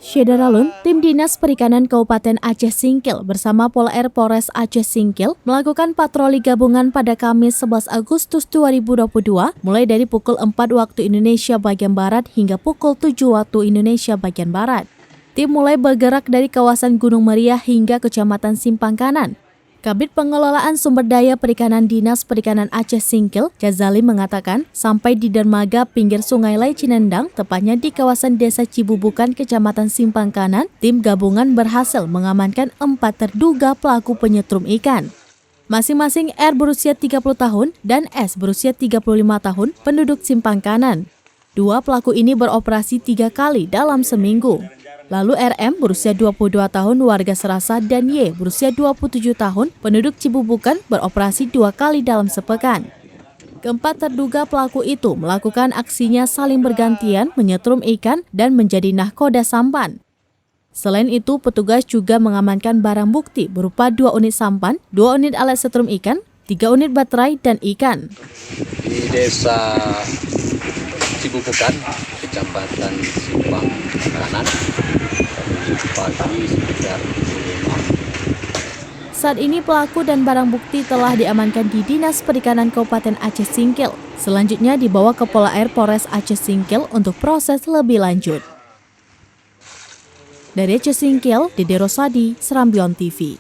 Syedaralun, tim Dinas Perikanan Kabupaten Aceh Singkil bersama Pol Air Polres Aceh Singkil melakukan patroli gabungan pada Kamis 11 Agustus 2022 mulai dari pukul 4 waktu Indonesia bagian Barat hingga pukul 7 waktu Indonesia bagian Barat. Tim mulai bergerak dari kawasan Gunung Meriah hingga Kecamatan Simpang Kanan. Kabid Pengelolaan Sumber Daya Perikanan Dinas Perikanan Aceh Singkil, Jazali mengatakan, sampai di dermaga pinggir Sungai Lai Cinendang, tepatnya di kawasan Desa Cibubukan, Kecamatan Simpang Kanan, tim gabungan berhasil mengamankan 4 terduga pelaku penyetrum ikan. Masing-masing R berusia 30 tahun dan S berusia 35 tahun, penduduk Simpang Kanan. Dua pelaku ini beroperasi 3 kali dalam seminggu. Lalu RM berusia 22 tahun warga Serasa dan Y berusia 27 tahun penduduk Cibubukan beroperasi 2 kali dalam sepekan. Keempat terduga pelaku itu melakukan aksinya saling bergantian menyetrum ikan dan menjadi nahkoda sampan. Selain itu, petugas juga mengamankan barang bukti berupa 2 unit sampan, 2 unit alat setrum ikan, 3 unit baterai dan ikan. Di Desa Cibubukan, Kecamatan Simpang Kanan, pagi sekitar 5. Saat ini pelaku dan barang bukti telah diamankan di Dinas Perikanan Kabupaten Aceh Singkil. Selanjutnya dibawa ke Pol Air Polres Aceh Singkil untuk proses lebih lanjut. Dari Aceh Singkil, Dede Rosadi, Serambion TV.